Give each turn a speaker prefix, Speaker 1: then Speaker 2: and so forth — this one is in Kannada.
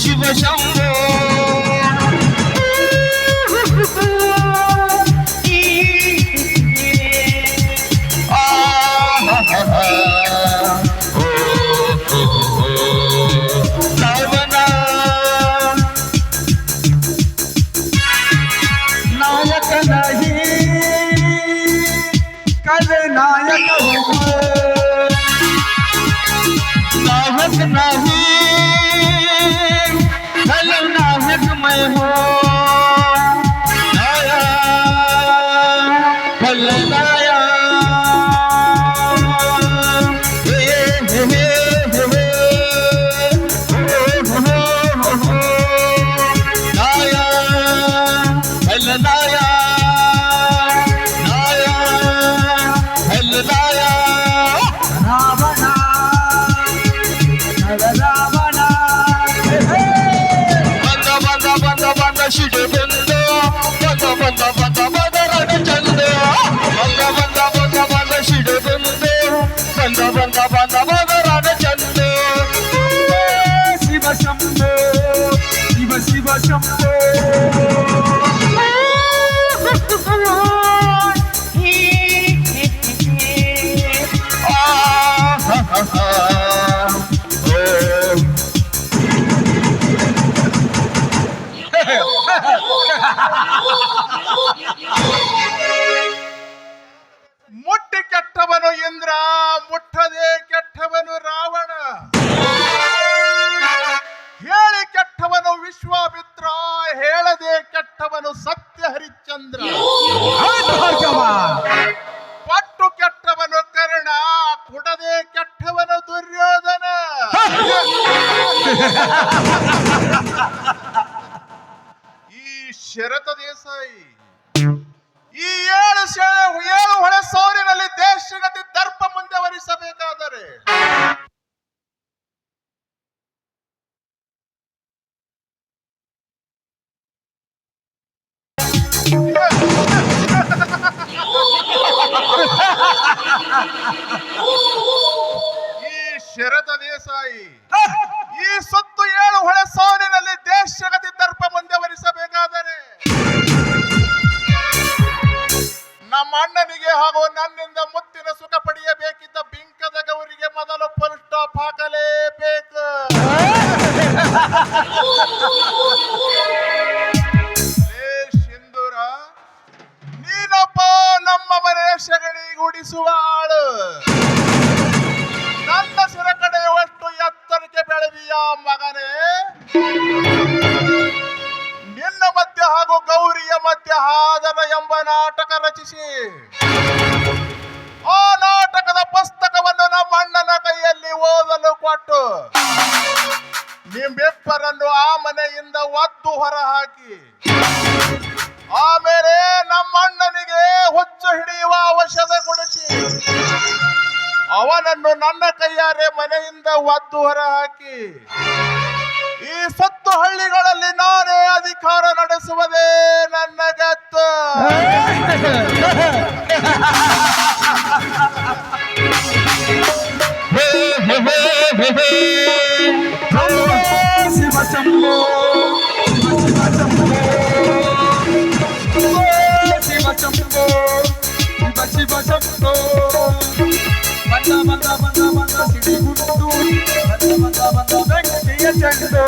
Speaker 1: ಶಿವ ಶಂಭೋ
Speaker 2: ಮುಟ್ಟಿ ಕೆಟ್ಟವನು ಇಂದ್ರ, ಮುಟ್ಟದೆ ಕೆಟ್ಟವನು ರಾವಣ, ಹೇಳಿ ಕೆಟ್ಟವನು ವಿಶ್ವಾಮಿತ್ರ, ಹೇಳದೆ ಕೆಟ್ಟವನು ಸತ್ಯ ಹರಿಶ್ಚಂದ್ರ, ಪಟ್ಟು ಕೆಟ್ಟವನು ಕರ್ಣ, ಕುಡದೆ ಕೆಟ್ಟವನು ದುರ್ಯೋಧನ. ಈ ಶರತ ದೇಸಾಯಿ ಈ ಏಳು ಹೊಳೆ ಸೌರಿನಲ್ಲಿ ದೇಶಗತಿ ದರ್ಪ ಮುಂದೆ ವರಿಸಬೇಕಾದರೆ ಈ ಶರತ ದೇಸಾಯಿ ಈ ಸುತ್ತು 7 ಹೊಳೆ ಸೌರಿನಲ್ಲಿ ದೇಶಗತಿ ದರ್ಪ ಮುಂದೆ ವರಿಸಬೇಕಾದರೆ ನಮ್ಮ ಅಣ್ಣನಿಗೆ ಹಾಗೂ ನನ್ನಿಂದ ಮುತ್ತಿನ ಸುಖ ಪಡೆಯಬೇಕಿದ್ದ ಬಿಂಕದ ಗೌರಿಗೆ ಮೊದಲು ಫುಲ್ ಸ್ಟಾಪ್ ಹಾಕಲೇಬೇಕು. ಸಿಂಧೂರ, ನೀನೊಬ್ಬ ನಮ್ಮ ಮನೆ ಸಗಣಿಗೂಡಿಸುವ ಆಳು. ನನ್ನ ಸಿರ ಕಡೆಯುವಷ್ಟು ಎತ್ತರಕ್ಕೆ ಬೆಳೆದಿಯ ಮಗನೇ. ನಿನ್ನ ಮಧ್ಯೆ ಹಾಗೂ ಗೌರಿಯ ಮಧ್ಯೆ ಹಾದರ ಎಂಬ ನಾಟಕ ರಚಿಸಿ ಆ ನಾಟಕದ ಪುಸ್ತಕವನ್ನು ನಮ್ಮ ಅಣ್ಣನ ಕೈಯಲ್ಲಿ ಓದಲು ಕೊಟ್ಟು ನಿಮ್ಮಿಬ್ಬರನ್ನು ಆ ಮನೆಯಿಂದ ಒದ್ದು ಹೊರ ಹಾಕಿ ಆಮೇಲೆ ನಮ್ಮ ಅಣ್ಣನಿಗೆ ಹುಚ್ಚು ಹಿಡಿಯುವ ಔಷಧ ಕೊಡಿಸಿ ಅವನನ್ನು ನನ್ನ ಕೈಯಾರೆ ಮನೆಯಿಂದ ಒದ್ದು ಹೊರ ಹಾಕಿ ಈ ಸತ್ತು ಹಳ್ಳಿಗಳಲ್ಲಿ ನಾನೇ ಅಧಿಕಾರ ನಡೆಸುವುದೇ ನನ್ನ ಗತ್ತು.
Speaker 1: ಶಿವ ಶಂಭೋ ಶಿವ ಶಂಭೋ ಶಿವ ಶಂಭೋ ಬಂದ ಬಂದ ಬಂದ ಬಂದ ಸಿಡಿಗುಂಡು ಬಂದ ಬಂದ ಬಂದ ಬೆಂಕಿಯ ಚೆಂಡು